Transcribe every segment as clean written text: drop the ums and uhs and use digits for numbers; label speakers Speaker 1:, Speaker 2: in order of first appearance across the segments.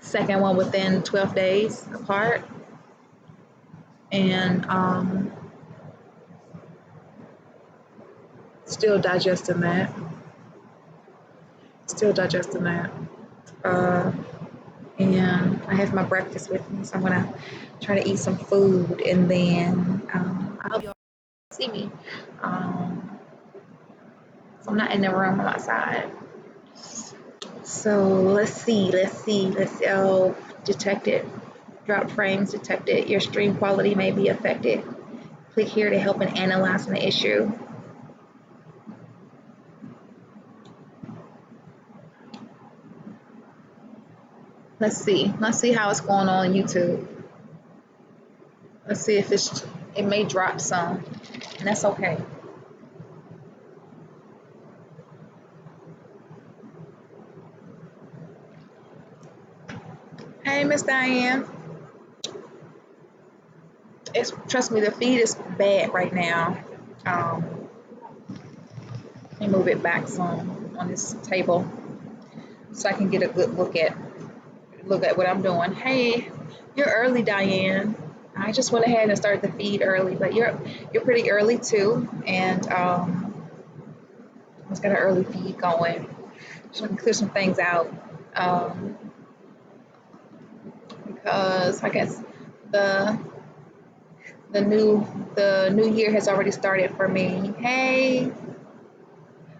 Speaker 1: Second one within 12 days apart. And still digesting that. And I have my breakfast with me, so I'm gonna try to eat some food, and then I hope y'all see me. So I'm not in the room, I'm outside. So let's see. Oh, detected. Drop frames detected. Your stream quality may be affected. Click here to help in analyzing the issue. Let's see how it's going on YouTube. Let's see if it may drop some, and that's okay. Hey, Miss Diane. Trust me, the feed is bad right now. Let me move it back some on this table so I can get a good look at what I'm doing. Hey, you're early, Diane. I just went ahead and started the feed early, but you're pretty early too, and it's got an early feed going. So I can clear some things out because I guess the new year has already started for me. Hey,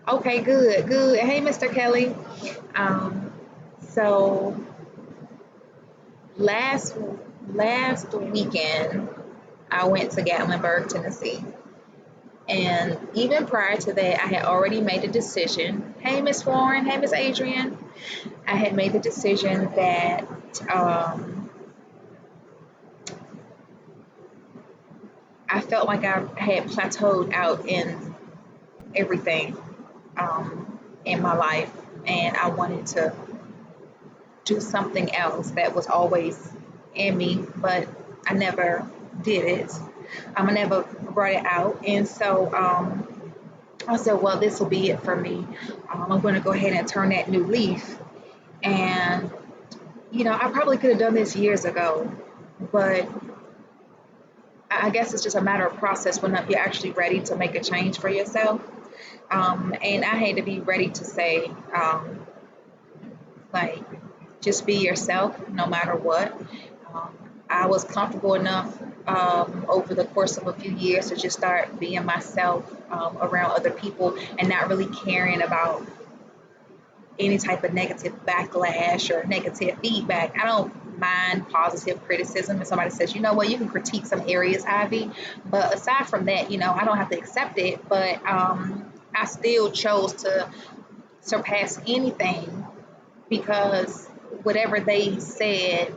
Speaker 1: okay, good. Hey, Mr. Kelly. So last weekend I went to Gatlinburg, Tennessee. And even prior to that, I had already made a decision. Hey, Miss Warren. Hey, Miss Adrian. I had made the decision that I felt like I had plateaued out in everything in my life, and I wanted to do something else that was always in me, but I never did it. I never brought it out, and so I said, well, this will be it for me. I'm going to go ahead and turn that new leaf. And, I probably could have done this years ago, but I guess it's just a matter of process when you're actually ready to make a change for yourself. And I had to be ready to say, just be yourself no matter what. I was comfortable enough over the course of a few years to just start being myself around other people and not really caring about any type of negative backlash or negative feedback. I don't mind positive criticism. If somebody says, you know what, you can critique some areas, Ivy, but aside from that, I don't have to accept it. But I still chose to surpass anything because whatever they said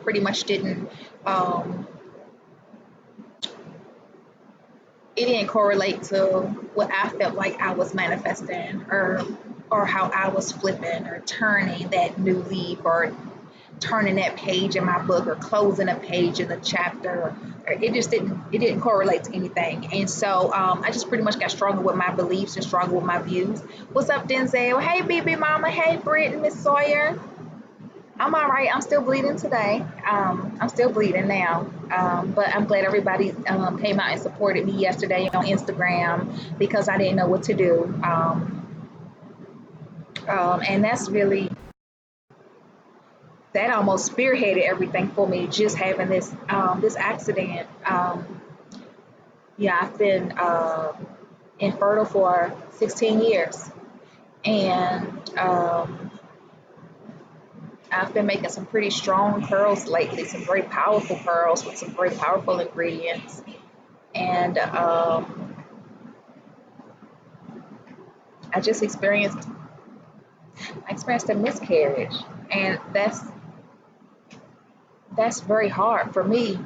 Speaker 1: pretty much didn't it didn't correlate to what I felt like I was manifesting or how I was flipping or turning that new leaf or turning that page in my book or closing a page in the chapter. Or it didn't correlate to anything. And so I just pretty much got stronger with my beliefs and stronger with my views. What's up, Denzel? Hey, BB Mama. Hey, Britt and Miss Sawyer. I'm all right. I'm still bleeding today. I'm still bleeding now. But I'm glad everybody came out and supported me yesterday on Instagram because I didn't know what to do. And that's really, that almost spearheaded everything for me, just having this accident. I've been infertile for 16 years. And I've been making some pretty strong pearls lately, some very powerful pearls with some very powerful ingredients. And I just experienced a miscarriage, and that's very hard for me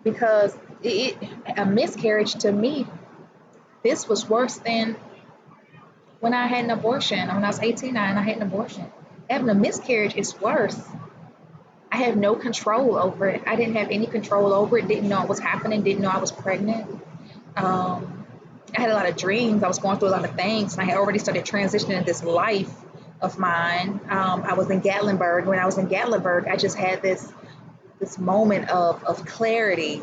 Speaker 1: because a miscarriage to me, this was worse than when I had an abortion. When I was 18 and I had an abortion. Having a miscarriage is worse. I had no control over it. I didn't have any control over it. Didn't know what was happening. Didn't know I was pregnant. And I had a lot of dreams. I was going through a lot of things, and I had already started transitioning this life of mine. I was in Gatlinburg. When I was in Gatlinburg, I just had this moment of clarity.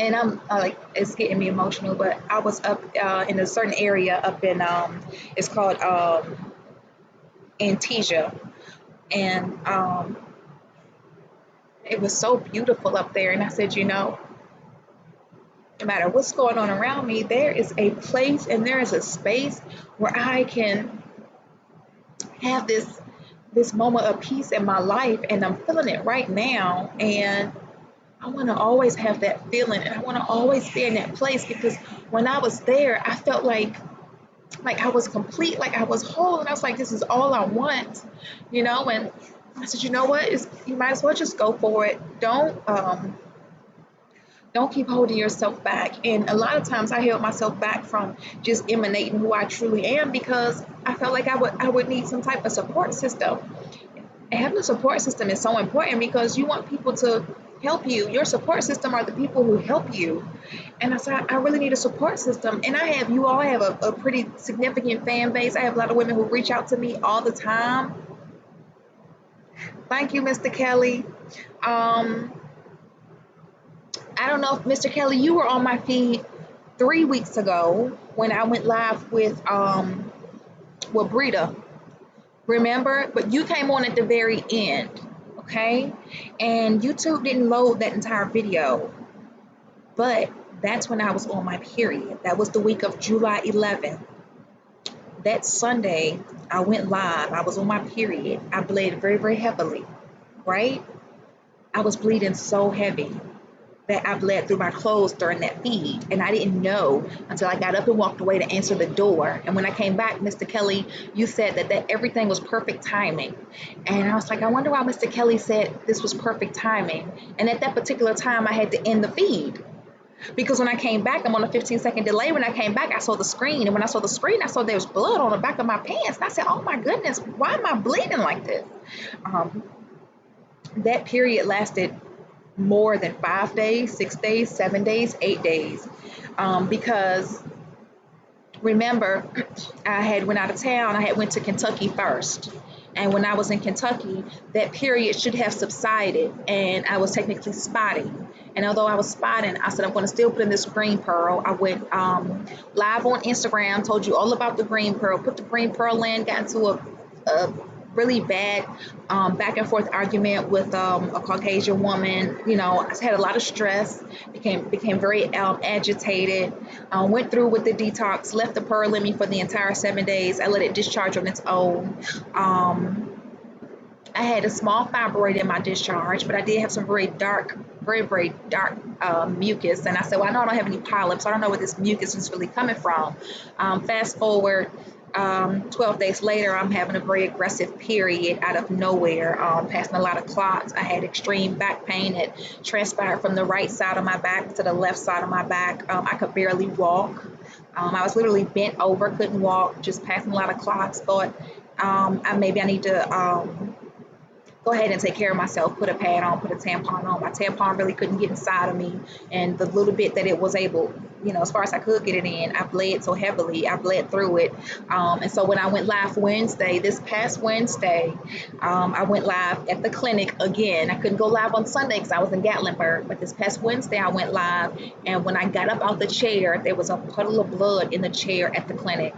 Speaker 1: And I'm like, it's getting me emotional, but I was up in a certain area up in, it's called Antesia. And it was so beautiful up there. And I said, you know, no matter what's going on around me, there is a place and there is a space where I can have this moment of peace in my life, and I'm feeling it right now. And I want to always have that feeling, and I want to always be in that place, because when I was there, I felt like I was complete, like I was whole, and I was like, this is all I want, you know. And I said, you know what, you might as well just go for it. Don't keep holding yourself back. And a lot of times I held myself back from just emanating who I truly am, because I felt like I would need some type of support system. And having a support system is so important, because you want people to help you. Your support system are the people who help you. And I said, I really need a support system. And you all have a pretty significant fan base. I have a lot of women who reach out to me all the time. Thank you, Mr. Kelly. I don't know if Mr. Kelly, you were on my feed 3 weeks ago when I went live with Brita. Remember? But you came on at the very end, okay? And YouTube didn't load that entire video. But that's when I was on my period. That was the week of July 11th. That Sunday, I went live. I was on my period. I bled very, very heavily, right? I was bleeding so heavy that I bled through my clothes during that feed. And I didn't know until I got up and walked away to answer the door. And when I came back, Mr. Kelly, you said that everything was perfect timing. And I was like, I wonder why Mr. Kelly said this was perfect timing. And at that particular time, I had to end the feed. Because when I came back, I'm on a 15-second delay. When I came back, I saw the screen. And when I saw the screen, I saw there was blood on the back of my pants. And I said, oh my goodness, why am I bleeding like this? That period lasted more than 5 days, 6 days, 7 days, 8 days. Because remember, I had went out of town. I had went to Kentucky first. And when I was in Kentucky, that period should have subsided, and I was technically spotting. And although I was spotting, I said, I'm going to still put in this green pearl. I went live on Instagram, told you all about the green pearl, put the green pearl in, got into a really bad back and forth argument with a Caucasian woman. You know, I had a lot of stress, became very agitated, went through with the detox, left the pearl in me for the entire 7 days. I let it discharge on its own. I had a small fibroid in my discharge, but I did have some very, very dark mucus. And I said, well, I know I don't have any polyps. I don't know where this mucus is really coming from. Fast forward 12 days later, I'm having a very aggressive period out of nowhere, passing a lot of clots. I had extreme back pain. It transpired from the right side of my back to the left side of my back. I could barely walk. I was literally bent over, couldn't walk, just passing a lot of clots. Thought maybe I need to go ahead and take care of myself, put a pad on, put a tampon on. My tampon really couldn't get inside of me. And the little bit that it was able, you know, as far as I could get it in, I bled so heavily, I bled through it. And so when I went live Wednesday, this past Wednesday, I went live at the clinic again. I couldn't go live on Sunday because I was in Gatlinburg, but this past Wednesday I went live. And when I got up out the chair, there was a puddle of blood in the chair at the clinic.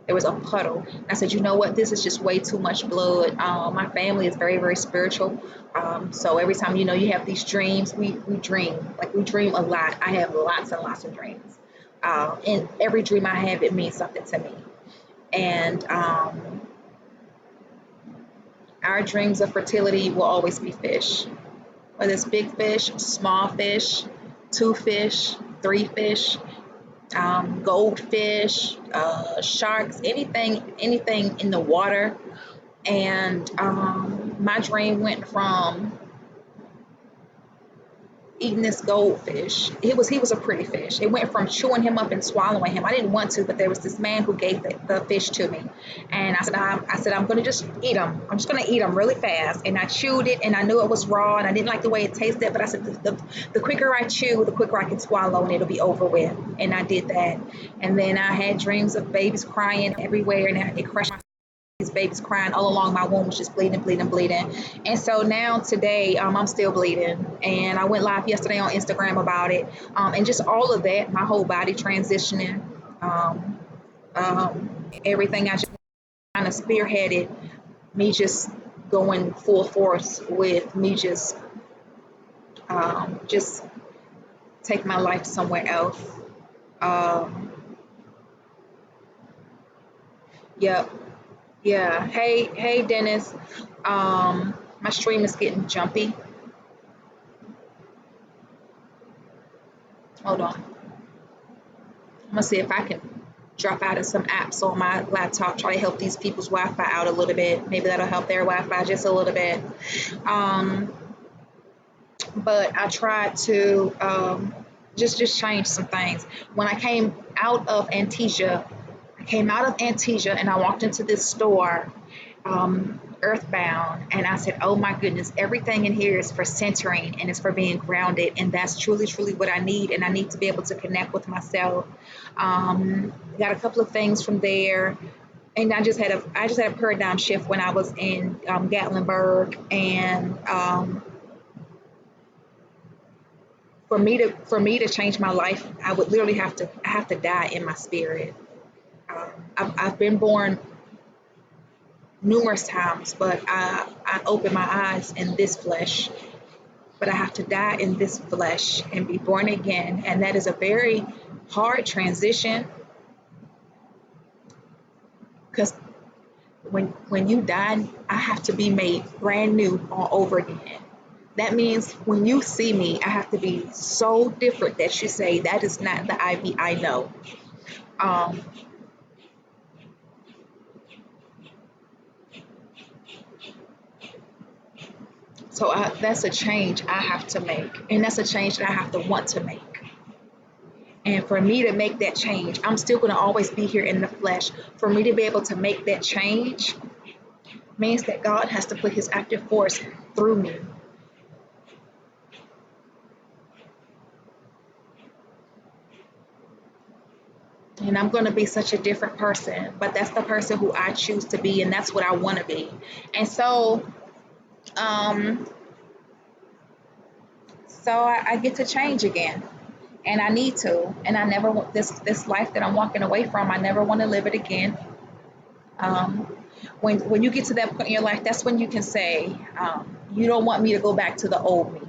Speaker 1: There was a puddle. I said, you know what? This is just way too much blood. My family is very, very spiritual. So every time, you know, you have these dreams, we dream. Like, we dream a lot. I have lots and lots of dreams. And every dream I have, it means something to me. And our dreams of fertility will always be fish. Whether it's big fish, small fish, 2 fish, 3 fish, goldfish, sharks, anything in the water. And my dream went from eating this goldfish. He was a pretty fish. It went from chewing him up and swallowing him. I didn't want to, but there was this man who gave the fish to me, and I said I'm gonna just eat him. I'm just gonna eat him really fast. And I chewed it, and I knew it was raw, and I didn't like the way it tasted. But I said the quicker I chew, the quicker I can swallow, and it'll be over with. And I did that. And then I had dreams of babies crying everywhere, and it crushed my these babies crying all along my womb, was just bleeding, bleeding, bleeding. And so now today, I'm still bleeding. And I went live yesterday on Instagram about it. And just all of that, my whole body transitioning, um, everything I just kind of spearheaded me just going full force with me just take my life somewhere else. Um, yep. Yeah. Hey, Dennis. My stream is getting jumpy. Hold on. I'm gonna see if I can drop out of some apps on my laptop, try to help these people's Wi-Fi out a little bit. Maybe that'll help their Wi-Fi just a little bit. Um, but I tried to just change some things. When I came out of Antesia, and I walked into this store, Earthbound, and I said, oh my goodness, everything in here is for centering and it's for being grounded, and that's truly truly what I need. And I need to be able to connect with myself. Got a couple of things from there, and I just had a paradigm shift when I was in Gatlinburg. And for me to change my life, I would literally have to die in my spirit. I've been born numerous times, but I open my eyes in this flesh, but I have to die in this flesh and be born again. And that is a very hard transition, because when you die, I have to be made brand new all over again. That means when you see me, I have to be so different that you say, that is not the Ivy I know. Um, so that's a change I have to make, and that's a change that I have to want to make. And for me to make that change, I'm still going to always be here in the flesh. For me to be able to make that change means that God has to put his active force through me. And I'm going to be such a different person, but that's the person who I choose to be, and that's what I want to be. And um, I get to change again, and I need to. And I never want this life that I'm walking away from. I never want to live it again. Um, when you get to that point in your life, that's when you can say, you don't want me to go back to the old me.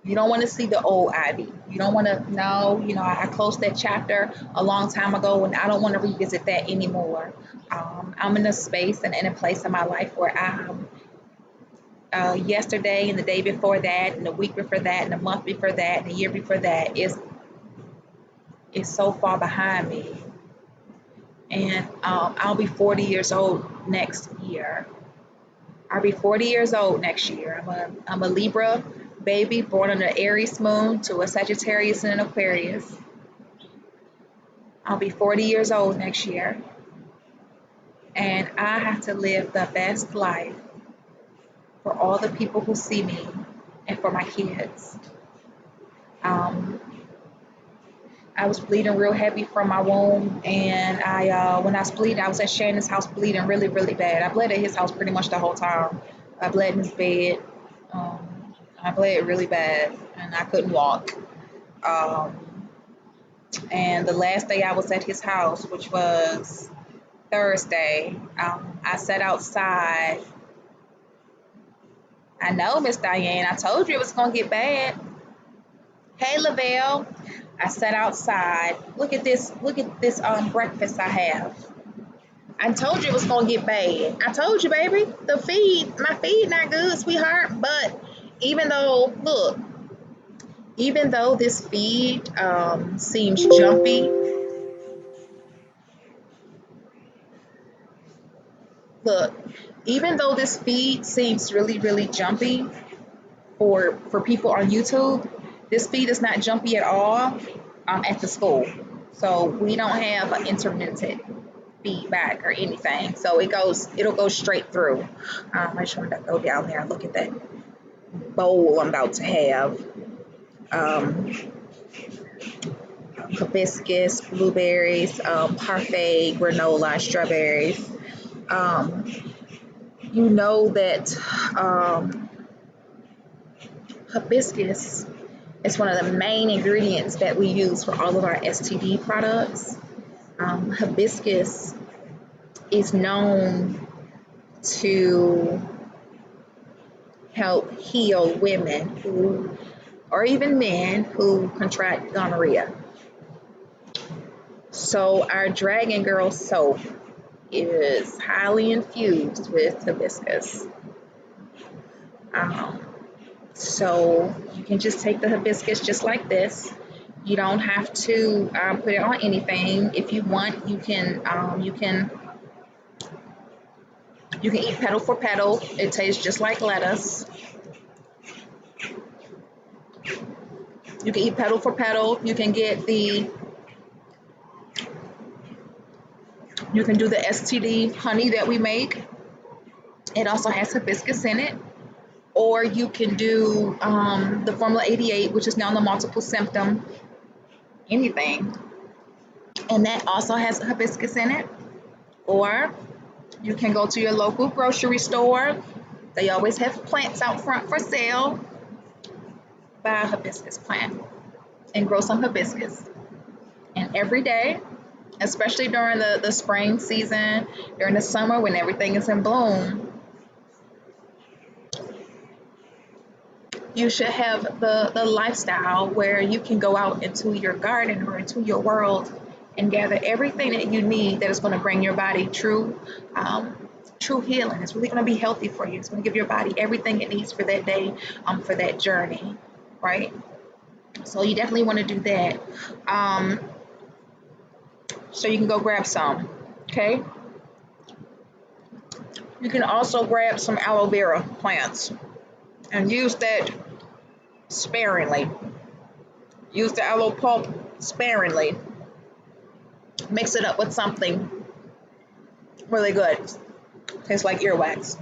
Speaker 1: You don't want to see the old Ivy. You don't want to know, I closed that chapter a long time ago, and I don't want to revisit that anymore. I'm in a space and in a place in my life where yesterday and the day before that and the week before that and the month before that and the year before that is so far behind me. And I'll be 40 years old next year. I'll be 40 years old next year. I'm a Libra baby born on an Aries moon to a Sagittarius and an Aquarius. I'll be 40 years old next year. And I have to live the best life for all the people who see me and for my kids. I was bleeding real heavy from my womb, and when I was bleeding, I was at Shannon's house bleeding really, really bad. I bled at his house pretty much the whole time. I bled in his bed. I bled really bad, and I couldn't walk. And the last day I was at his house, which was Thursday, I sat outside. I know, Miss Diane, I told you it was going to get bad. Hey, Lavelle. I sat outside. Look at this breakfast I have. I told you it was going to get bad. I told you, baby. My feed not good, sweetheart. But even though this feed seems jumpy, even though this feed seems really, really jumpy for people on YouTube, This feed is not jumpy at all at the school. So we don't have an intermittent feedback or anything. So it'll go straight through. I just wanted to go down there and look at that bowl I'm about to have. Hibiscus, blueberries, parfait, granola, and strawberries. You know that hibiscus is one of the main ingredients that we use for all of our STD products. Hibiscus is known to help heal women who, or even men who contract gonorrhea. So our Dragon Girl soap is highly infused with hibiscus. So you can just take the hibiscus just like this. You don't have to put it on anything. If you want, you can eat petal for petal. It tastes just like lettuce. You can eat petal for petal. You can get you can do the STD honey that we make. It also has hibiscus in it. Or you can do the Formula 88, which is now the multiple symptom anything. And that also has hibiscus in it. Or you can go to your local grocery store. They always have plants out front for sale. Buy a hibiscus plant and grow some hibiscus. And every day, especially during the spring season, during the summer when everything is in bloom, you should have the lifestyle where you can go out into your garden or into your world and gather everything that you need that is going to bring your body true healing. It's really going to be healthy for you. It's going to give your body everything it needs for that day, for that journey, right? So you definitely want to do that. So you can go grab some, okay? You can also grab some aloe vera plants and use that sparingly. Use the aloe pulp sparingly. Mix it up with something really good. Tastes like earwax.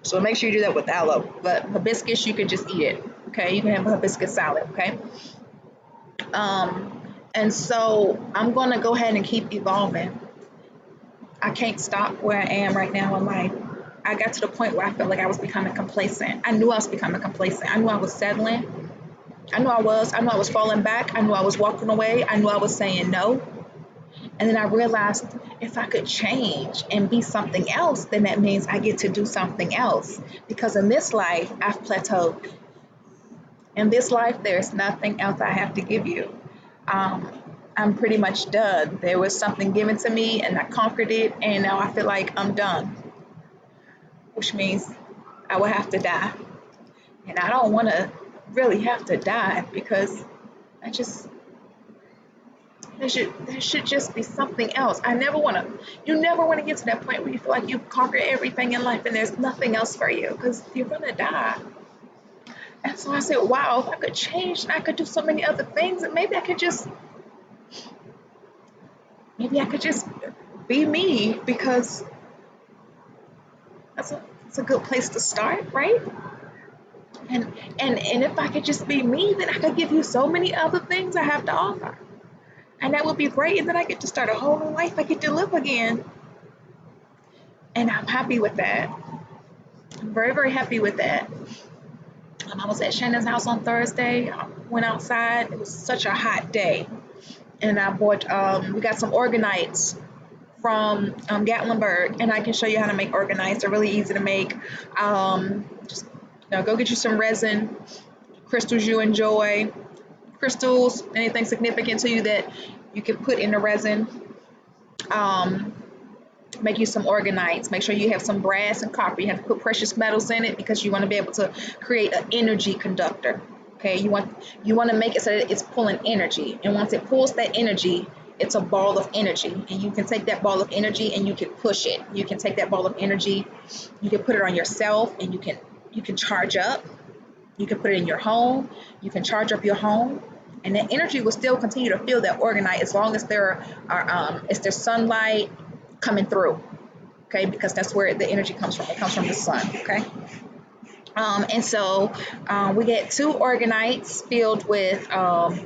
Speaker 1: So make sure you do that with aloe. But hibiscus, you can just eat it. Okay, you can have a hibiscus salad. Okay. And so I'm gonna go ahead and keep evolving. I can't stop where I am right now in life. I got to the point where I felt like I was becoming complacent. I knew I was becoming complacent. I knew I was settling. I knew I was falling back. I knew I was walking away. I knew I was saying no. And then I realized if I could change and be something else, then that means I get to do something else. Because in this life, I've plateaued. In this life, there's nothing else I have to give you. I'm pretty much done. There was something given to me and I conquered it, and now I feel like I'm done. Which means I will have to die. And I don't want to really have to die, because there should just be something else. You never want to get to that point where you feel like you've conquered everything in life and there's nothing else for you, because you're going to die. And so I said, wow, if I could change and I could do so many other things, and maybe I could just be me, because it's a good place to start, right? And if I could just be me, then I could give you so many other things I have to offer. And that would be great. And then I get to start a whole new life. I get to live again. And I'm happy with that. I'm very, very happy with that. I was at Shannon's house on Thursday. I went outside. It was such a hot day. And I bought, we got some organites from Gatlinburg. And I can show you how to make organites. They're really easy to make. Just go get you some resin, crystals you enjoy. Crystals, anything significant to you that you can put in the resin. Make you some organites. Make sure you have some brass and copper. You have to put precious metals in it, because you want to be able to create an energy conductor. Okay, you want to make it so that it's pulling energy, and once it pulls that energy, it's a ball of energy, and you can take that ball of energy and you can push it. You can take that ball of energy, you can put it on yourself, and you can charge up. You can put it in your home. You can charge up your home, and the energy will still continue to fill that orgonite as long as there are is there sunlight coming through. Okay, because that's where the energy comes from. It comes from the sun. Okay. And so we get 2 organites filled with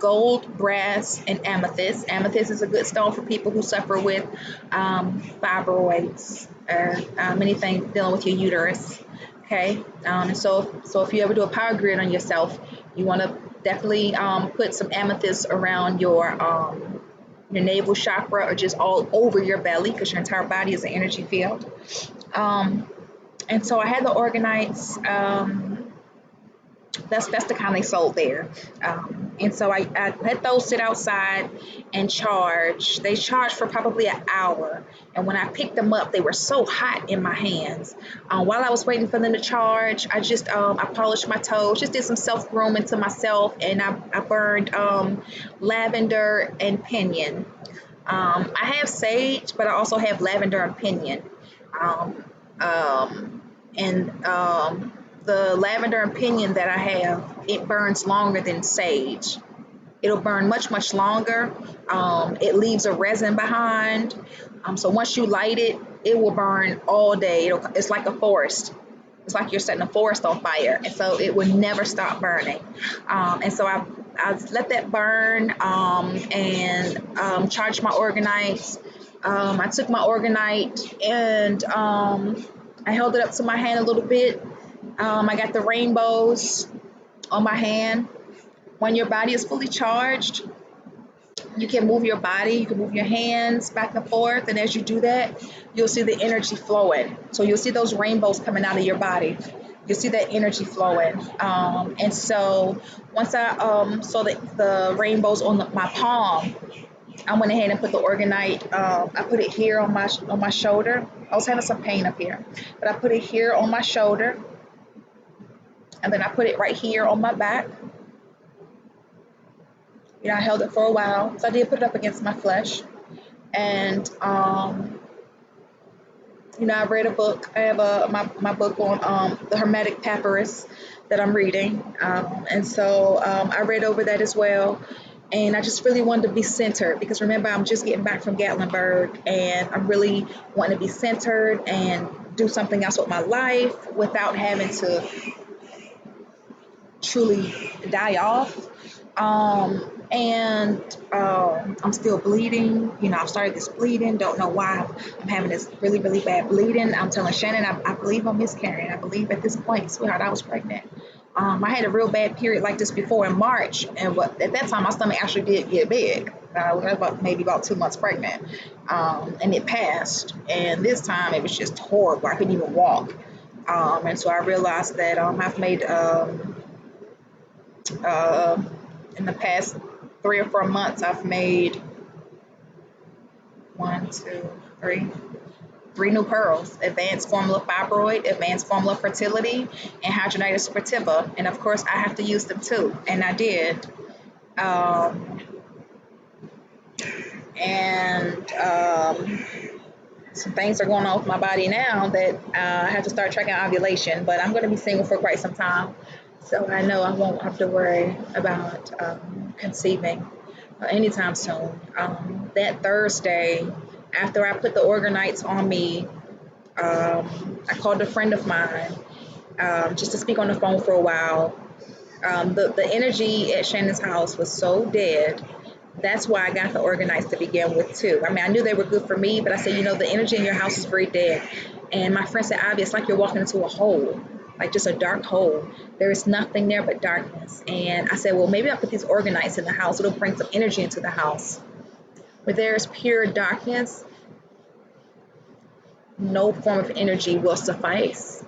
Speaker 1: gold, brass, and amethyst. Amethyst is a good stone for people who suffer with fibroids or anything dealing with your uterus. Okay, and so if you ever do a power grid on yourself, you want to definitely put some amethyst around your navel chakra or just all over your belly, because your entire body is an energy field. And so I had the organites. That's the kind they sold there. And so I let those sit outside and charge. They charged for probably an hour. And when I picked them up, they were so hot in my hands. While I was waiting for them to charge, I just I polished my toes, just did some self-grooming to myself, and I burned lavender and pinyon. I have sage, but I also have lavender and pinyon. The lavender and pinyon that I have, it burns longer than sage. It'll burn much, much longer. It leaves a resin behind. So once you light it, it will burn all day. It's like a forest. It's like you're setting a forest on fire. And so it will never stop burning. And so I let that burn and charged my organites. I took my organite and I held it up to my hand a little bit. I got the rainbows on my hand. When your body is fully charged, you can move your body, you can move your hands back and forth, and as you do that, you'll see the energy flowing. So you'll see those rainbows coming out of your body. You'll see that energy flowing. And so once I saw the rainbows on my palm, I went ahead and put the organite. I put it here on my shoulder. I was having some pain up here, but I put it here on my shoulder. And then I put it right here on my back. I held it for a while. So I did put it up against my flesh. And, I read a book. I have my book on the Hermetic Papyrus that I'm reading. And so I read over that as well. And I just really wanted to be centered, because remember, I'm just getting back from Gatlinburg, and I'm really wanting to be centered and do something else with my life without having to truly die off. I'm still bleeding. I've started this bleeding. Don't know why I'm having this really, really bad bleeding. I'm telling Shannon, I believe I'm miscarrying. I believe at this point, sweetheart, I was pregnant. I had a real bad period like this before in March, and at that time my stomach actually did get big. I was maybe about 2 months pregnant, and it passed. And this time it was just horrible. I couldn't even walk. And so I realized that I've made in the past 3 or 4 months, I've made 3 new pearls: advanced formula fibroid, advanced formula fertility, and hidradenitis suppurativa. And of course, I have to use them too, and I did. Some things are going on with my body now that I have to start tracking ovulation, but I'm going to be single for quite some time. So I know I won't have to worry about conceiving anytime soon. That Thursday, after I put the organites on me, I called a friend of mine just to speak on the phone for a while. The energy at Shannon's house was so dead. That's why I got the organites to begin with too. I mean, I knew they were good for me, but I said, the energy in your house is very dead. And my friend said, Ivy, it's like you're walking into a hole, like just a dark hole. There is nothing there but darkness. And I said, well, maybe I'll put these organites in the house. It'll bring some energy into the house. Where there is pure darkness, no form of energy will suffice,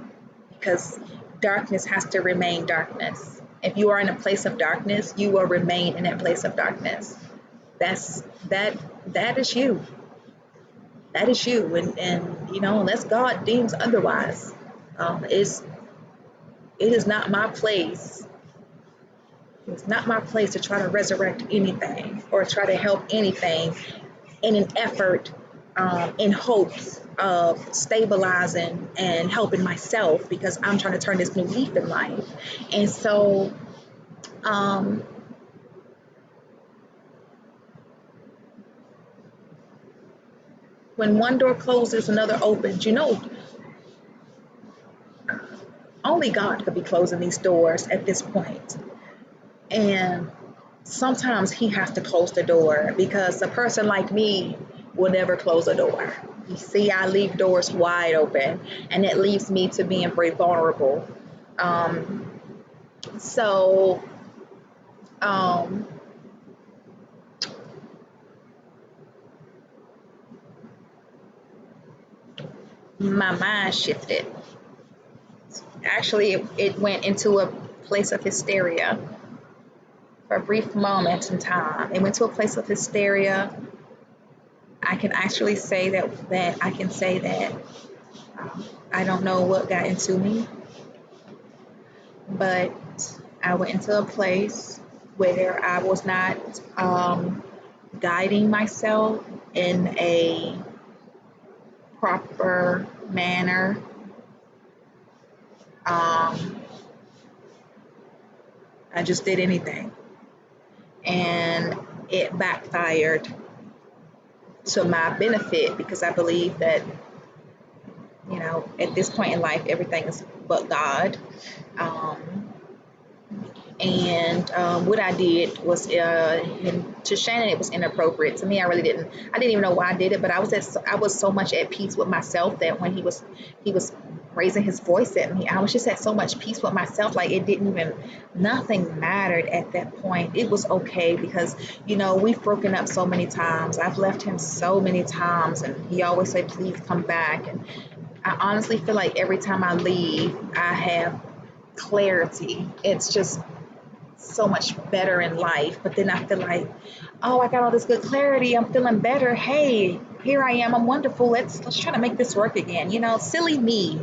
Speaker 1: because darkness has to remain darkness. If you are in a place of darkness, you will remain in that place of darkness. That is you. That is you. And unless God deems otherwise, it is not my place. It's not my place to try to resurrect anything or try to help anything in an effort in hopes of stabilizing and helping myself, because I'm trying to turn this new leaf in life. And so when one door closes, another opens. You know, only God could be closing these doors at this point. And sometimes he has to close the door, because a person like me will never close a door. You see, I leave doors wide open, and it leaves me to being very vulnerable. So my mind shifted. Actually, it went into a place of hysteria for a brief moment in time. It went to a place of hysteria. I can actually say that I can say that I don't know what got into me, but I went into a place where I was not guiding myself in a proper manner. I just did anything, and it backfired to my benefit, because I believe that, you know, at this point in life, everything is but God. What I did was, to Shannon, it was inappropriate. To me, I didn't even know why I did it, but I was so much at peace with myself that when he was raising his voice at me, I was just at so much peace with myself. Like, it didn't even, nothing mattered at that point. It was okay, because, you know, we've broken up so many times. I've left him so many times, and he always said, please come back. And I honestly feel like every time I leave, I have clarity. It's just so much better in life. But then I feel like, oh, I got all this good clarity, I'm feeling better, hey, here I am, I'm wonderful, let's try to make this work again, you know, silly me.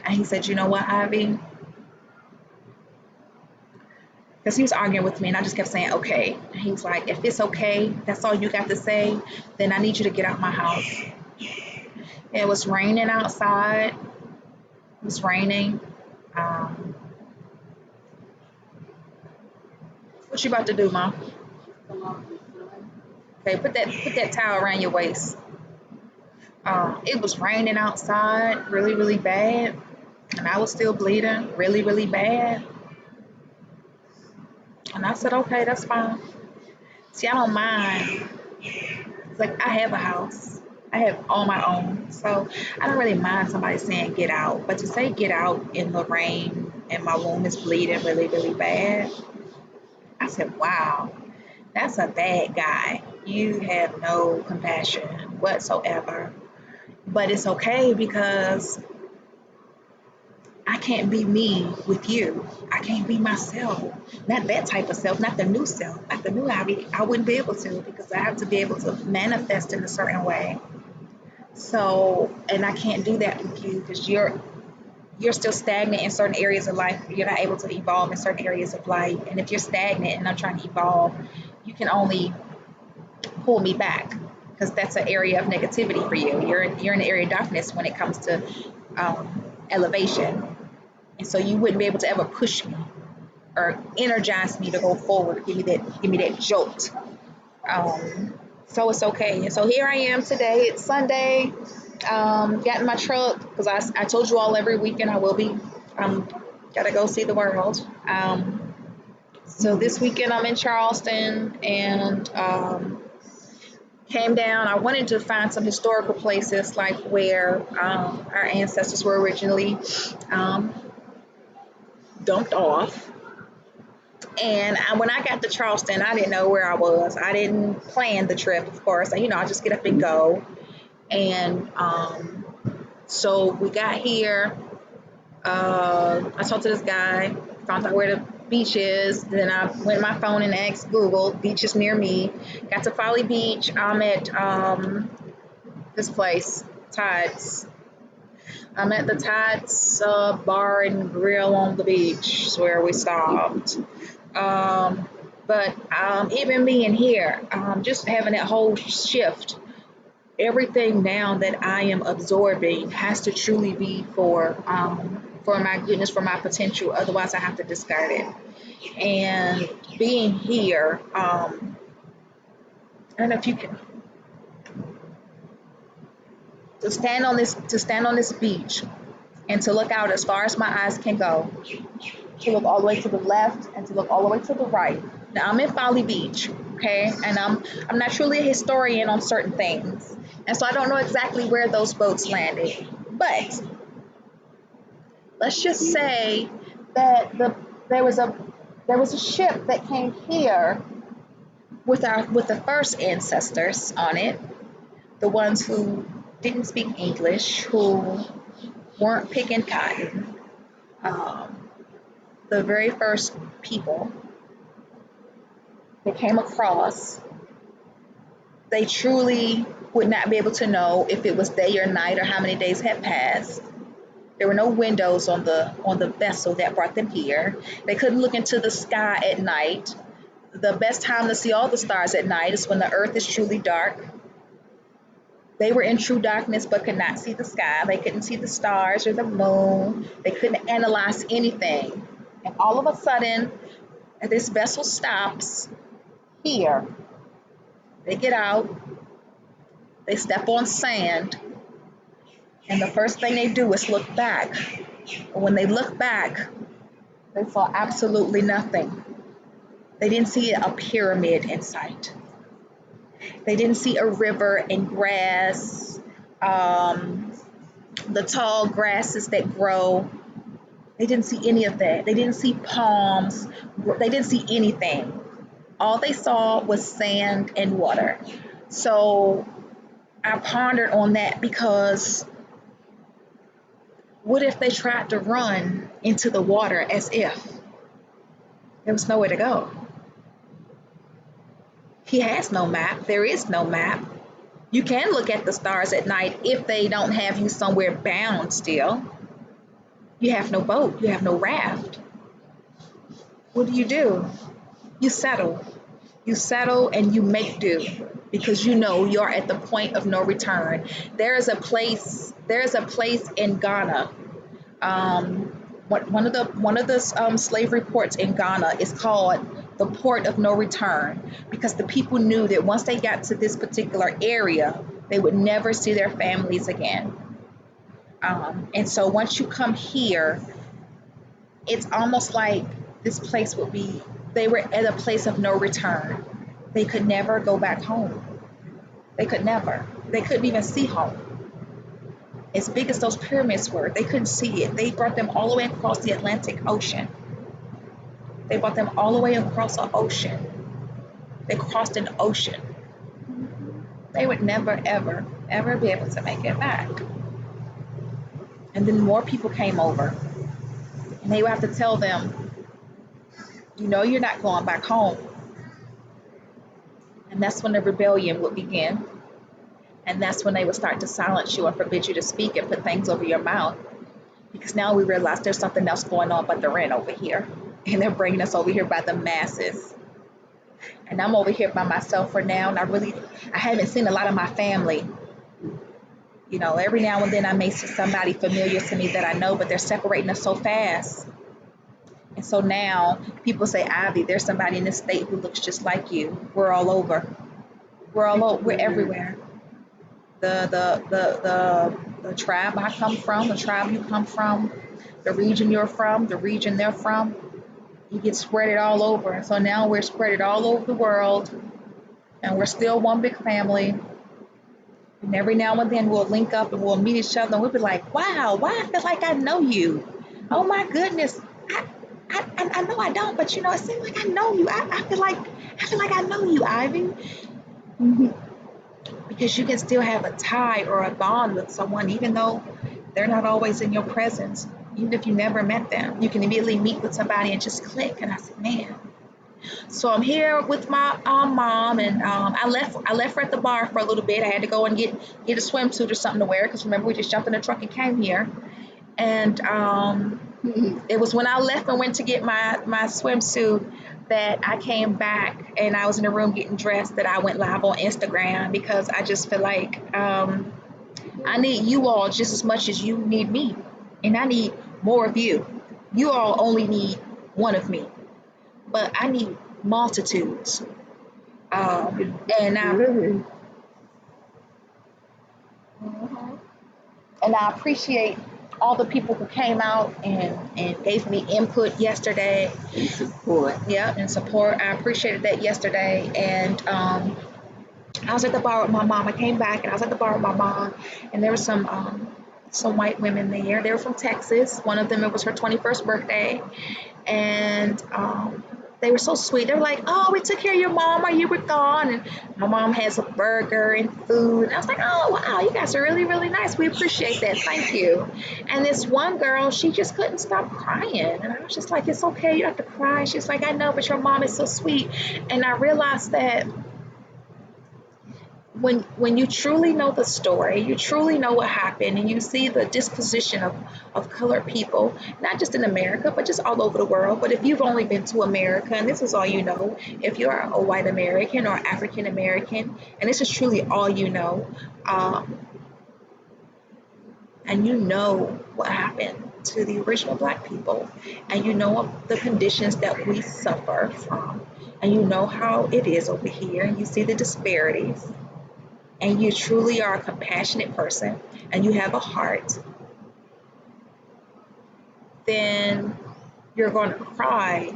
Speaker 1: And he said, you know what, Ivy, because he was arguing with me, and I just kept saying, okay. And he was like, if it's okay, that's all you got to say, then I need you to get out my house. It was raining outside. It was raining. What you about to do, Mom? Okay, put that towel around your waist. It was raining outside really, really bad, and I was still bleeding really, really bad. And I said, okay, that's fine. See, I don't mind. It's like, I have a house. I have all my own. So I don't really mind somebody saying get out. But to say get out in the rain and my womb is bleeding really, really bad, I said, wow, that's a bad guy. You have no compassion whatsoever. But it's okay, because I can't be me with you. I can't be myself. Not that type of self, not the new self, not the new Ivy. I wouldn't be able to, because I have to be able to manifest in a certain way. So, and I can't do that with you, because you're still stagnant in certain areas of life. You're not able to evolve in certain areas of life. And if you're stagnant and I'm trying to evolve, you can only pull me back, because that's an area of negativity for you. You're in the area of darkness when it comes to elevation. And so you wouldn't be able to ever push me or energize me to go forward, give me that jolt. So it's okay. And so here I am today. It's Sunday. Got in my truck, because I told you all every weekend I will be gotta go see the world. So this weekend I'm in Charleston, and came down. I wanted to find some historical places, like where our ancestors were originally dumped off. And when I got to Charleston, I didn't know where I was. I didn't plan the trip, of course. You know, I just get up and go. And so we got here. I talked to this guy, found out where the beach is. Then I went to my phone and asked Google, beaches near me. Got to Folly Beach. I'm at this place, Tides. I'm at the Tides Bar and Grill on the beach. Is where we stopped. But But even being here, just having that whole shift, everything now that I am absorbing has to truly be for my goodness, for my potential. Otherwise, I have to discard it. And being here, I don't know if you can to stand on this beach and to look out as far as my eyes can go, to look all the way to the left and to look all the way to the right. Now I'm in Folly Beach, okay, and I'm not truly a historian on certain things, and so I don't know exactly where those boats landed. But let's just say that there was a ship that came here with the first ancestors on it, the ones who didn't speak English, who weren't picking cotton, the very first people that came across. They truly would not be able to know if it was day or night or how many days had passed. There were no windows on the vessel that brought them here. They couldn't look into the sky at night. The best time to see all the stars at night is when the earth is truly dark. They were in true darkness but could not see the sky. They couldn't see the stars or the moon. They couldn't analyze anything. And all of a sudden, this vessel stops here. They get out, they step on sand, and the first thing they do is look back. And when they look back, they saw absolutely nothing. They didn't see a pyramid in sight. They didn't see a river and grass, the tall grasses that grow. They didn't see any of that. They didn't see palms. They didn't see anything. All they saw was sand and water. So I pondered on that, because what if they tried to run into the water as if there was nowhere to go? He has no map. There is no map. You can look at the stars at night if they don't have you somewhere bound still. You have no boat. You have no raft. What do? You settle. You settle and you make do, because you know you're at the point of no return. There is a place in Ghana. One of the slavery ports in Ghana is called the port of no return, because the people knew that once they got to this particular area, they would never see their families again. And so once you come here, it's almost like this place would be, they were at a place of no return. They could never go back home. They could never. They couldn't even see home. As big as those pyramids were, they couldn't see it. They brought them all the way across the Atlantic Ocean. They brought them all the way across an ocean. They crossed an ocean. They would never, ever, ever be able to make it back. And then more people came over. And they would have to tell them, you know, you're not going back home. And that's when the rebellion would begin. And that's when they would start to silence you and forbid you to speak and put things over your mouth. Because now we realize there's something else going on but the rent over here. And they're bringing us over here by the masses. And I'm over here by myself for now. And I haven't seen a lot of my family. You know, every now and then I may see somebody familiar to me that I know, but they're separating us so fast. And so now people say, Ivy, there's somebody in this state who looks just like you. We're all over. We're everywhere. The tribe I come from, the tribe you come from, the region you're from, the region they're from, you get spread all over. And so now we're spread all over the world, and we're still one big family. And every now and then we'll link up and we'll meet each other, and we'll be like, wow, why I feel like I know you. Oh my goodness. I know I don't, but you know, it seems like I know you. I feel like I know you, Ivy. Mm-hmm. Because you can still have a tie or a bond with someone, even though they're not always in your presence. Even if you never met them, you can immediately meet with somebody and just click. And I said, man. So I'm here with my mom, and I left her at the bar for a little bit. I had to go and get a swimsuit or something to wear, because remember, we just jumped in the truck and came here. And it was when I left and went to get my swimsuit that I came back and I was in the room getting dressed that I went live on Instagram, because I just feel like I need you all just as much as you need me, and I need more of you. You all only need one of me, but I need multitudes. And I and I appreciate all the people who came out and gave me input yesterday.
Speaker 2: And support.
Speaker 1: Yeah, and support. I appreciated that yesterday. And I was at the bar with my mom. I came back and I was at the bar with my mom, and there were some white women there. They were from Texas. One of them, it was her 21st birthday, and they were so sweet. They were like, "Oh, we took care of your mom while you were gone," and my mom has a burger and food. And I was like, "Oh, wow, you guys are really, really nice. We appreciate that. Thank you." And this one girl, she just couldn't stop crying, and I was just like, "It's okay. You don't have to cry." She's like, "I know, but your mom is so sweet." And I realized that when you truly know the story, you truly know what happened, and you see the disposition of colored people, not just in America, but just all over the world. But if you've only been to America and this is all you know, if you're a white American or African American, and this is truly all you know, and you know what happened to the original Black people, and you know the conditions that we suffer from, and you know how it is over here, and you see the disparities, and you truly are a compassionate person, and you have a heart, then you're going to cry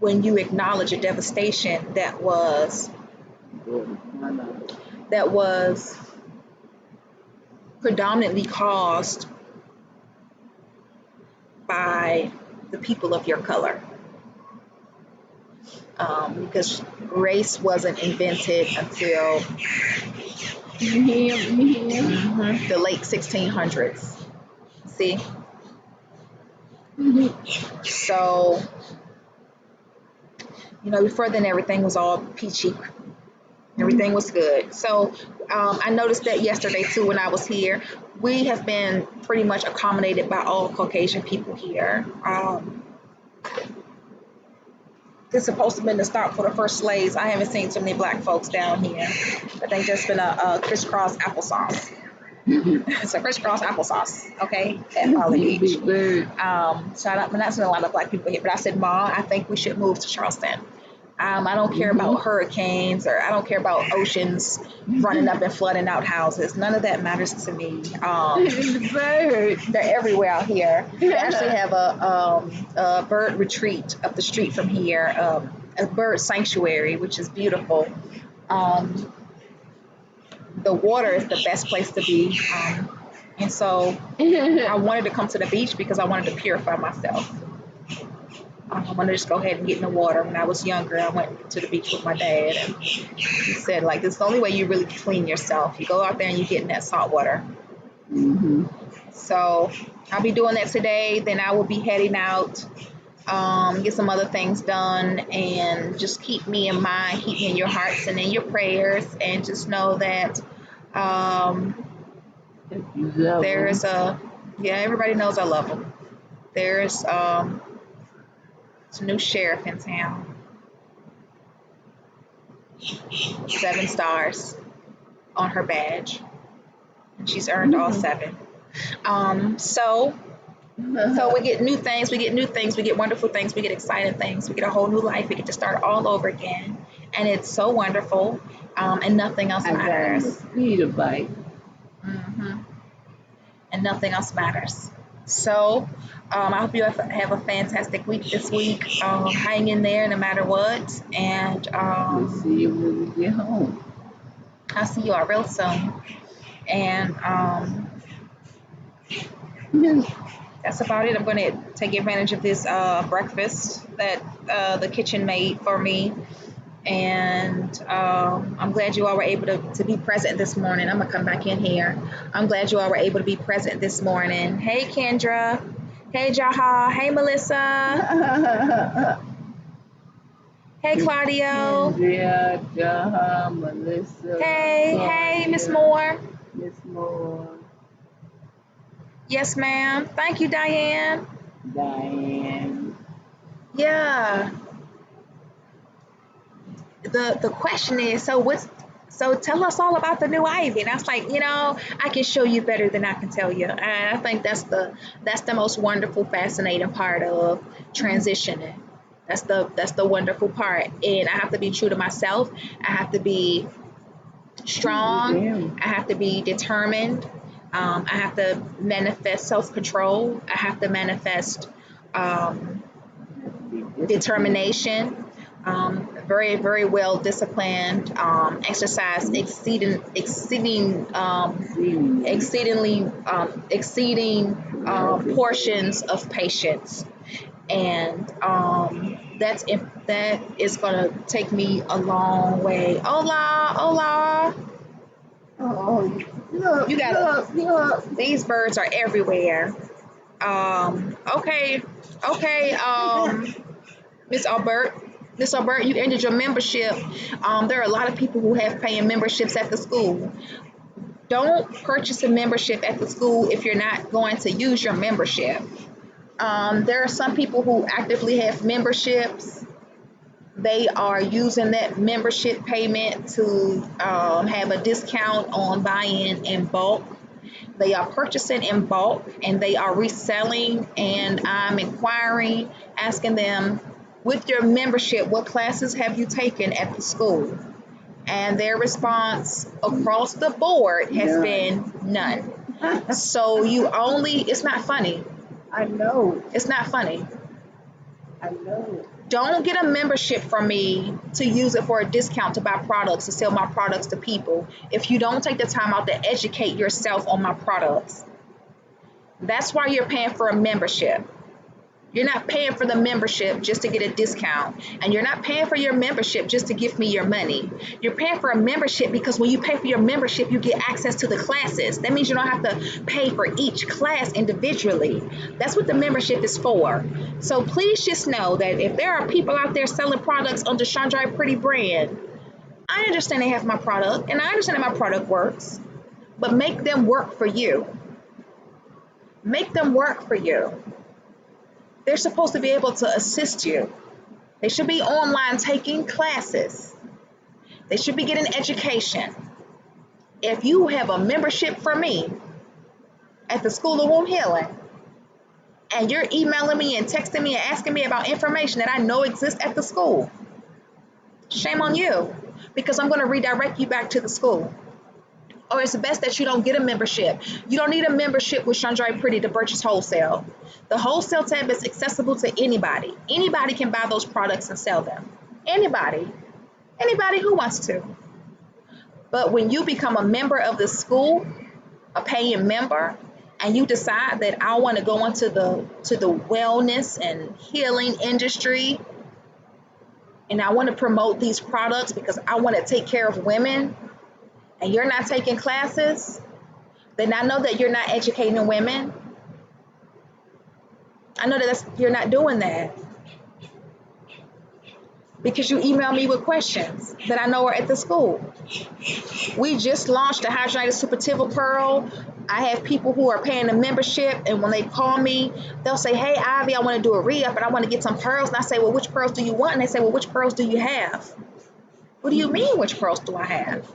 Speaker 1: when you acknowledge a devastation that was predominantly caused by the people of your color. Because race wasn't invented until the late 1600s. See? So, before then everything was all peachy. Everything was good. So I noticed that yesterday too when I was here. We have been pretty much accommodated by all Caucasian people here. This is supposed to have been the start for the first slaves. I haven't seen so many Black folks down here. I think just been a crisscross applesauce. It's a crisscross applesauce, okay, at Folly Beach. So I'm not seeing a lot of Black people here, but I said, "Ma, I think we should move to Charleston. I don't care about hurricanes, or I don't care about oceans running up and flooding out houses. None of that matters to me." They're everywhere out here. They actually have a bird retreat up the street from here, a bird sanctuary, which is beautiful. The water is the best place to be. And so I wanted to come to the beach because I wanted to purify myself. I wanted to just go ahead and get in the water. When I was younger, I went to the beach with my dad, and he said, like, this is the only way you really clean yourself. You go out there and you get in that salt water. So I'll be doing that today. Then I will be heading out, get some other things done, and just keep me in mind, keep me in your hearts and in your prayers, and just know that there's everybody knows I love them. There's a new sheriff in town. 7 stars on her badge, and she's earned all 7. So we get new things, we get wonderful things, we get exciting things, we get a whole new life, we get to start all over again, and it's so wonderful, and nothing else matters. And nothing else matters. So I hope you have a fantastic week this week. Hang in there no matter what, and
Speaker 2: we'll see you when we get home.
Speaker 1: I'll see you all real soon. And that's about it. I'm going to take advantage of this breakfast that the kitchen made for me. And I'm glad you all were able to be present this morning. I'm gonna come back in here. I'm glad you all were able to be present this morning. Hey Kendra, hey Jaha, hey Melissa, hey Claudio,
Speaker 2: Kendria, Jaha, Melissa,
Speaker 1: hey
Speaker 2: Claudia,
Speaker 1: hey Miss Moore.
Speaker 2: Miss Moore.
Speaker 1: Yes ma'am. Thank you, Diane.
Speaker 2: Diane.
Speaker 1: Yeah. the question is, so tell us all about the new Ivy. And I was like, I can show you better than I can tell you. And I think that's the most wonderful, fascinating part of transitioning. That's the wonderful part. And I have to be true to myself. I have to be strong. I have to be determined. I have to manifest self-control. I have to manifest determination. Very, very well disciplined. Exercise exceeding portions of patience, and that is gonna take me a long way. Hola, hola.
Speaker 2: Oh, look,
Speaker 1: You got
Speaker 2: look.
Speaker 1: these birds are everywhere. Okay, okay. Miss Albert. Miss Albert, you ended your membership. There are a lot of people who have paying memberships at the school. Don't purchase a membership at the school if you're not going to use your membership. There are some people who actively have memberships. They are using that membership payment to have a discount on buying in bulk. They are purchasing in bulk and they are reselling, and I'm inquiring, asking them, with your membership, what classes have you taken at the school? And their response across the board has been none. So it's not funny.
Speaker 2: I know.
Speaker 1: It's not funny.
Speaker 2: I know.
Speaker 1: Don't get a membership from me to use it for a discount to buy products, to sell my products to people, if you don't take the time out to educate yourself on my products. That's why you're paying for a membership. You're not paying for the membership just to get a discount. And you're not paying for your membership just to give me your money. You're paying for a membership because when you pay for your membership, you get access to the classes. That means you don't have to pay for each class individually. That's what the membership is for. So please just know that if there are people out there selling products under Chandra Pretty brand, I understand they have my product and I understand that my product works, but make them work for you. Make them work for you. They're supposed to be able to assist you. They should be online taking classes. They should be getting education. If you have a membership for me at the School of Womb Healing, and you're emailing me and texting me and asking me about information that I know exists at the school, shame on you, because I'm going to redirect you back to the school. Or it's best that you don't get a membership. You don't need a membership with Chandra Pretty to purchase wholesale. The wholesale tab is accessible to anybody. Anybody can buy those products and sell them. Anybody. Anybody who wants to. But when you become a member of the school, a paying member, and you decide that I want to go into the wellness and healing industry, and I want to promote these products because I want to take care of women, and you're not taking classes, then I know that you're not educating women. I know that you're not doing that because you email me with questions that I know are at the school. We just launched the Hidradenitis Supportiva Pearl. I have people who are paying a membership, and when they call me, they'll say, hey, Ivy, I want to do a re-up and I want to get some pearls. And I say, well, which pearls do you want? And they say, well, which pearls do you have? What do you mean, which pearls do I have?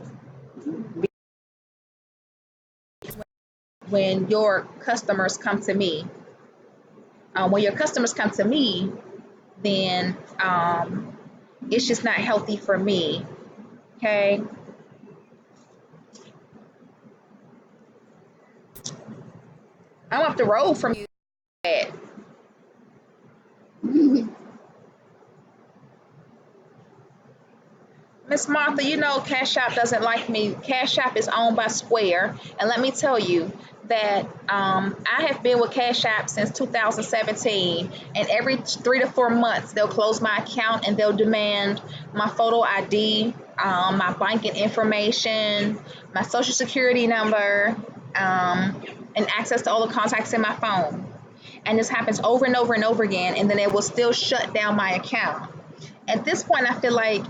Speaker 1: When your customers come to me, then it's just not healthy for me. Okay. I'm up the road from you. Miss Martha, you know Cash App doesn't like me. Cash App is owned by Square. And let me tell you that I have been with Cash App since 2017. And every 3 to 4 months, they'll close my account and they'll demand my photo ID, my banking information, my social security number, and access to all the contacts in my phone. And this happens over and over and over again. And then it will still shut down my account. At this point, I feel like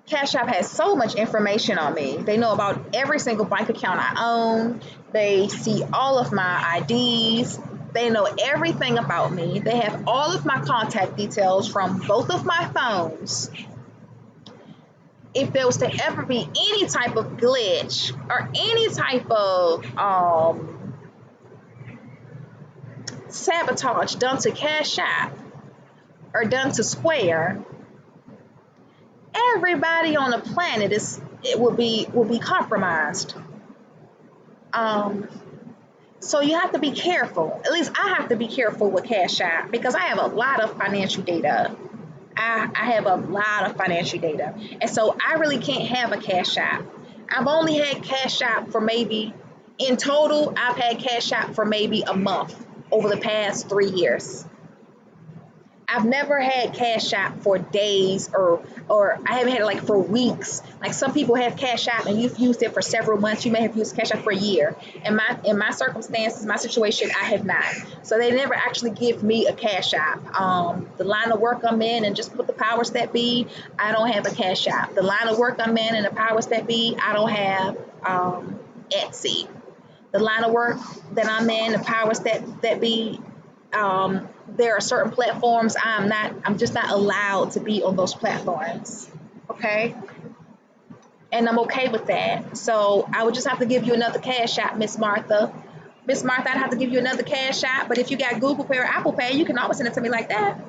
Speaker 1: Cash App has so much information on me. They know about every single bank account I own. They see all of my IDs. They know everything about me. They have all of my contact details from both of my phones. if there was to ever be any type of glitch or any type of sabotage done to Cash App or done to Square, everybody on the planet will be compromised. So you have to be careful. At least I have to be careful with Cash App because I have a lot of financial data. I have a lot of financial data, and so I really can't have a Cash App. I've only had Cash App for maybe, in total, I've had Cash App for maybe a month over the past 3 years. I've never had Cash App for days or I haven't had it like for weeks. Like some people have Cash App and you've used it for several months. You may have used Cash App for a year. In my circumstances, my situation, I have not. So they never actually give me a Cash App. The line of work I'm in and just put the powers that be, I don't have a Cash App. The line of work I'm in and the powers that be, I don't have Etsy. The line of work that I'm in, the powers that be, there are certain platforms I'm just not allowed to be on those platforms. Okay. And I'm okay with that. So I would just have to give you another Cash App, Miss Martha. Miss Martha, I'd have to give you another Cash App, but if you got Google Pay or Apple Pay, you can always send it to me like that.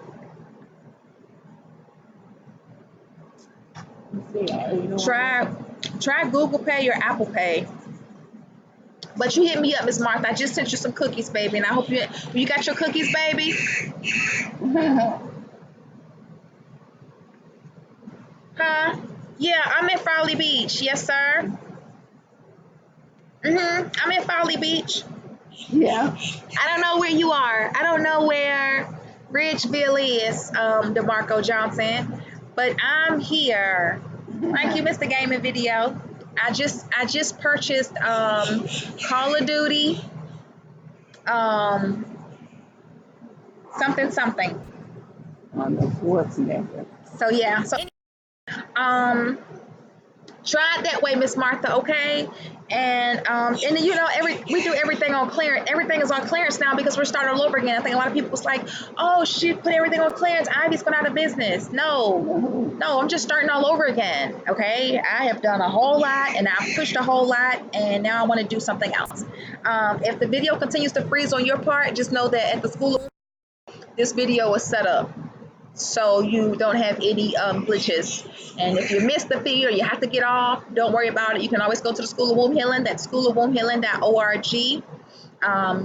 Speaker 1: Try Google Pay or Apple Pay. But you hit me up, Miss Martha. I just sent you some cookies, baby, and I hope you got your cookies, baby. Huh? Yeah, I'm in Folly Beach. Yes, sir. I'm in Folly Beach.
Speaker 2: Yeah.
Speaker 1: I don't know where you are. I don't know where Ridgeville is, DeMarco Johnson, but I'm here. Thank you, Mr. Gaming Video. I just purchased Call of Duty, something.
Speaker 2: On the fourth level.
Speaker 1: So yeah. So try it that way, Miss Martha, okay? And then you know we do everything on clearance. Everything is on clearance now because we're starting all over again. I think a lot of people was like, oh shit, put everything on clearance. Ivy's going out of business. No, I'm just starting all over again. Okay, I have done a whole lot and I've pushed a whole lot, and now I want to do something else. If the video continues to freeze on your part, just know that at the school, this video was set up so you don't have any glitches. And if you miss the feed or you have to get off, don't worry about it. You can always go to the School of Womb Healing. That's schoolofwombhealing.org.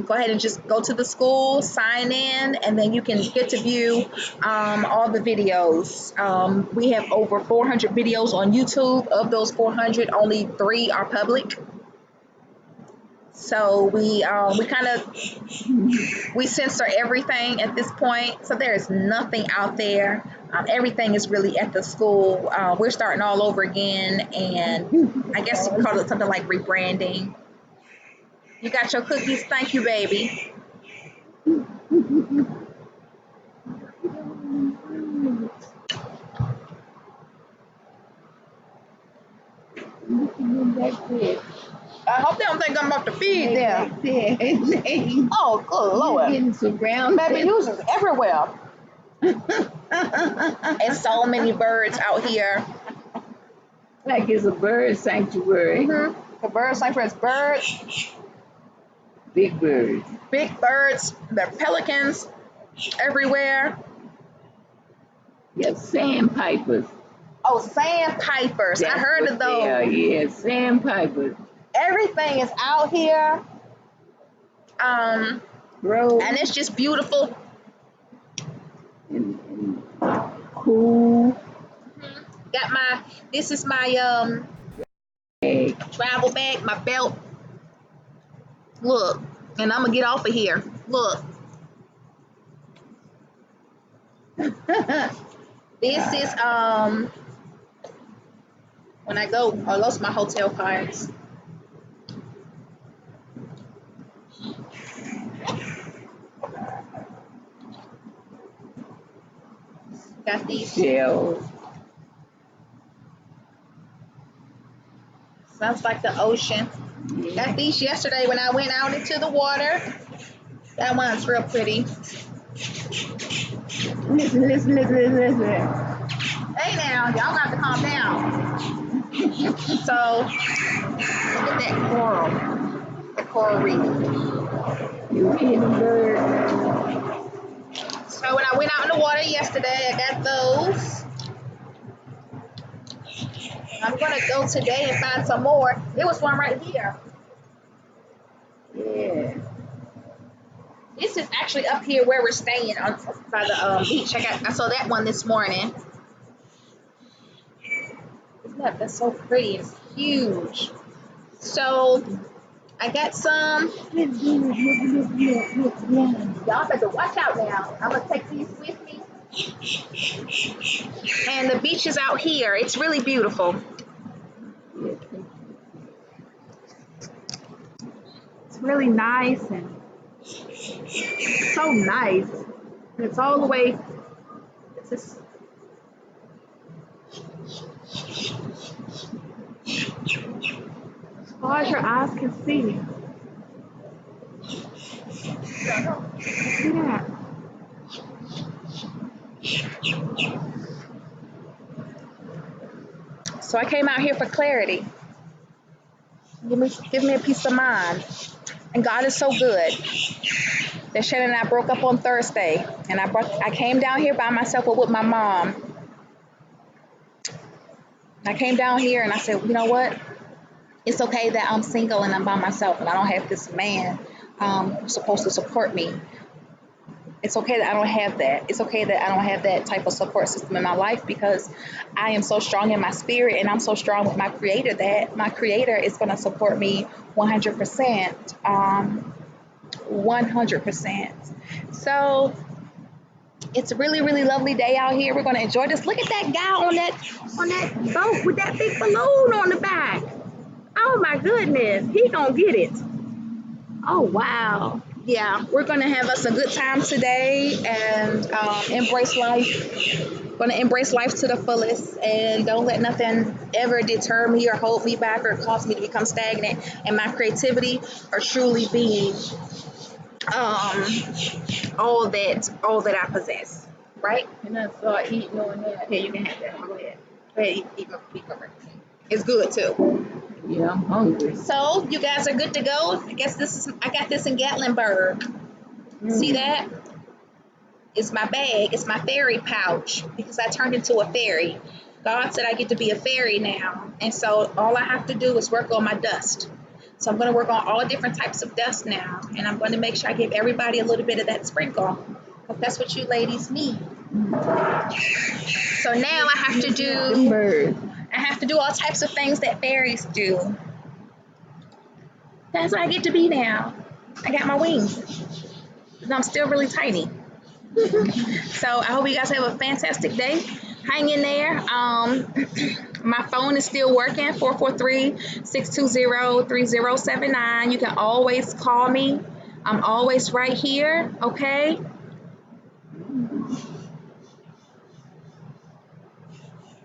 Speaker 1: Go ahead and just go to the school, sign in, and then you can get to view all the videos. We have over 400 videos on YouTube. Of those 400, only 3 are public. So we censor everything at this point. So there is nothing out there. Everything is really at the school. We're starting all over again, and I guess you call it something like rebranding. You got your cookies? Thank you, baby. I hope they don't think I'm about to feed them. Oh, good Lord.
Speaker 2: Getting surrounded.
Speaker 1: Baby, users everywhere. And so many birds out here.
Speaker 2: Like it's a bird sanctuary.
Speaker 1: The bird sanctuary is birds.
Speaker 2: Big birds.
Speaker 1: Big birds. There are pelicans everywhere.
Speaker 2: Yeah, sandpipers.
Speaker 1: Oh, sandpipers.
Speaker 2: That's
Speaker 1: I heard of those.
Speaker 2: Yeah, sandpipers.
Speaker 1: Everything is out here. And it's just beautiful.
Speaker 2: And cool.
Speaker 1: Got this is my travel bag, my belt. Look, and I'm gonna get off of here. Look. This is when I go, I lost my hotel cards. Got these
Speaker 2: shells.
Speaker 1: Sounds like the ocean.
Speaker 2: Yeah.
Speaker 1: Got these yesterday when I went out into the water. That one's real pretty.
Speaker 2: Listen.
Speaker 1: Hey now. down. Y'all got to calm down. So look at that coral. The coral reef.
Speaker 2: You hit the bird.
Speaker 1: So when I went out in the water yesterday, I got those. I'm gonna go today and find some more. There was one right here.
Speaker 2: Yeah.
Speaker 1: This is actually up here where we're staying on by the beach. I saw that one this morning. Isn't that's so pretty? It's huge. So I got some. Y'all better watch out now. I'm gonna take these with me. And the beach is out here. It's really beautiful. It's really nice and so nice. And it's all the way. It's just, as far as your eyes can see. See that? So I came out here for clarity. Give me a peace of mind. And God is so good that Shannon and I broke up on Thursday, and I came down here by myself or with my mom. I came down here and I said, you know what? It's okay that I'm single and I'm by myself and I don't have this man who's supposed to support me. It's okay that I don't have that. It's okay that I don't have that type of support system in my life, because I am so strong in my spirit and I'm so strong with my creator that my creator is going to support me 100%. 100%. So it's a really, really lovely day out here. We're going to enjoy this. Look at that guy on that boat with that big balloon on the back. Oh my goodness. He gonna get it. Oh wow. Yeah, we're gonna have us a good time today and embrace life. Gonna embrace life to the fullest and don't let nothing ever deter me or hold me back or cause me to become stagnant in my creativity or truly being all that I possess. Right?
Speaker 2: And I start eating on that.
Speaker 1: Here, you can have that. Go ahead. Go ahead, eat my It's good too.
Speaker 2: Yeah, I'm hungry.
Speaker 1: So you guys are good to go. I got this in Gatlinburg. See that? It's my bag. It's my fairy pouch because I turned into a fairy. God said I get to be a fairy now. And so all I have to do is work on my dust. So I'm going to work on all different types of dust now. And I'm going to make sure I give everybody a little bit of that sprinkle, because that's what you ladies need. So now I have to do all types of things that fairies do. That's what I get to be now. I got my wings. And I'm still really tiny. So I hope you guys have a fantastic day. Hang in there. My phone is still working, 443-620-3079. You can always call me. I'm always right here, okay?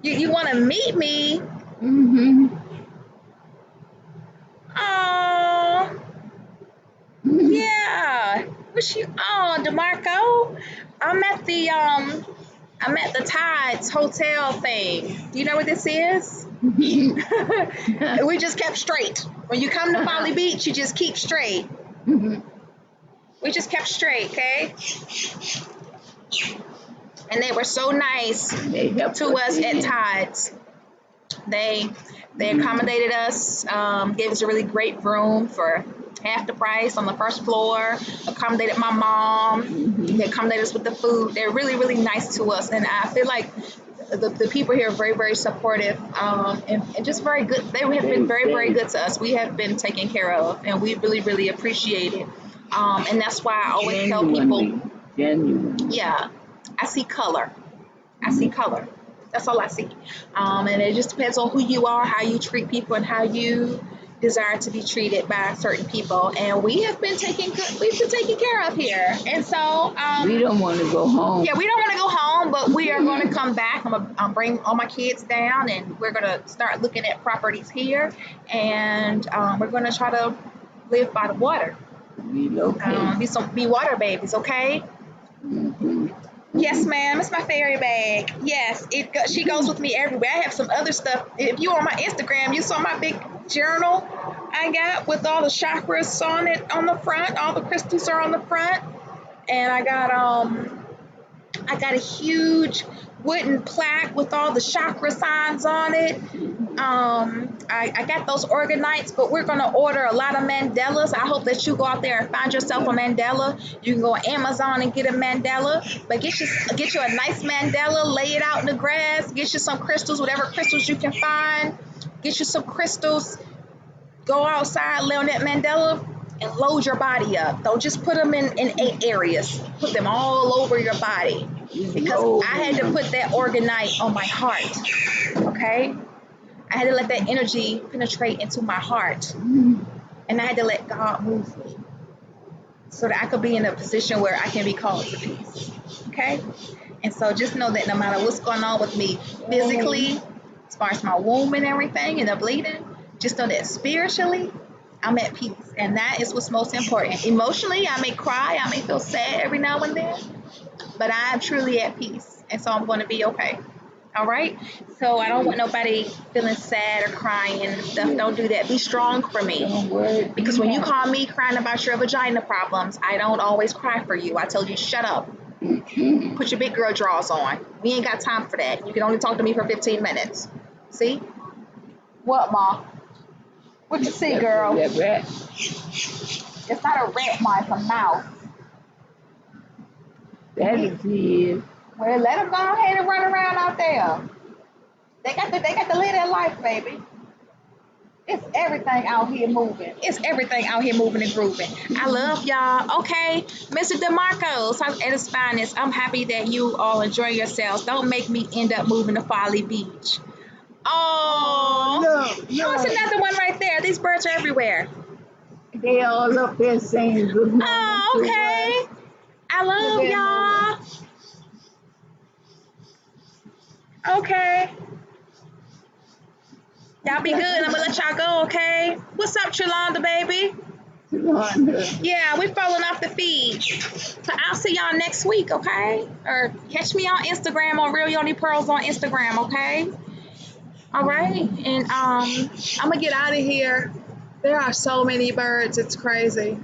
Speaker 1: You want to meet me?
Speaker 2: Mm-hmm.
Speaker 1: Oh, yeah. DeMarco? I'm at the Tides Hotel thing. Do you know what this is? We just kept straight. When you come to Folly Beach, you just keep straight. We just kept straight, okay? And they were so nice to us at Tides. They accommodated us, gave us a really great room for half the price on the first floor, accommodated my mom, they accommodated us with the food. They're really, really nice to us. And I feel like the people here are very, very supportive and just very good. They have been very, very good to us. We have been taken care of and we really, really appreciate it. And that's why I always tell people, yeah, I see color. I see color. That's all I see. And it just depends on who you are, how you treat people, and how you desire to be treated by certain people. And we have been taken care of here. And so
Speaker 2: we don't want to go home.
Speaker 1: Yeah, we don't want to go home, but we are going to come back. I'm gonna bring all my kids down, and we're gonna start looking at properties here, and we're gonna try to live by the water. Be water babies, okay? Yes, ma'am. It's my fairy bag. Yes, she goes with me everywhere. I have some other stuff. If you on my Instagram, you saw my big journal I got with all the chakras on it on the front. All the crystals are on the front, and I got a huge wooden plaque with all the chakra signs on it. I got those organites, but we're gonna order a lot of mandalas. I hope that you go out there and find yourself a mandala. You can go on Amazon and get a mandala, but get you a nice mandala, lay it out in the grass, get you some crystals, whatever crystals you can find, get you some crystals, go outside, lay on that mandala, and load your body up. Don't just put them in 8 areas. Put them all over your body. Because I had to put that organite on my heart. Okay? I had to let that energy penetrate into my heart. And I had to let God move me. So that I could be in a position where I can be called to peace. Okay? And so just know that no matter what's going on with me physically, as far as my womb and everything and the bleeding, just know that spiritually, I'm at peace. And that is what's most important. Emotionally, I may cry, I may feel sad every now and then, but I am truly at peace. And so I'm going to be okay. All right? So I don't want nobody feeling sad or crying and stuff. Don't do that. Be strong for me. Because when you call me crying about your vagina problems, I don't always cry for you. I tell you, shut up. Put your big girl drawers on. We ain't got time for that. You can only talk to me for 15 minutes. See? What, Ma? What you see, girl? It's not a rat, Ma. It's a mouse.
Speaker 2: That is it.
Speaker 1: Well, let them go ahead and run around out there. They got to live their life, baby. It's everything out here moving. It's everything out here moving and grooving. I love y'all. Okay, Mr. DeMarcos at his finest. I'm happy that you all enjoy yourselves. Don't make me end up moving to Folly Beach. Oh, look. There's another one right there. These birds are everywhere.
Speaker 2: They all up there saying good morning.
Speaker 1: Oh, okay. I love y'all. Okay. Y'all be good. I'm gonna let y'all go, okay? What's up, Chalonda, baby? Yeah, we're falling off the feed. So I'll see y'all next week, okay? Or catch me on Instagram on RealYoniPearls on Instagram, okay? All right, and I'm gonna get out of here. There are so many birds, it's crazy.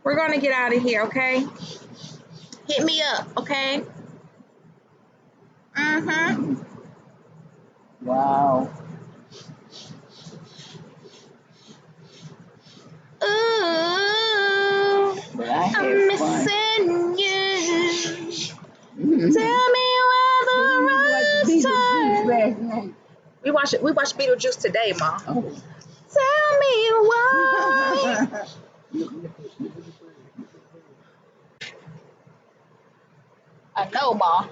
Speaker 1: We're gonna get out of here, okay? Hit me up, okay?
Speaker 2: Wow.
Speaker 1: Ooh, I'm missing you. Tell me where the roads turn. We watched Beetlejuice today, Ma.
Speaker 2: Oh.
Speaker 1: Tell me why. I know, Ma.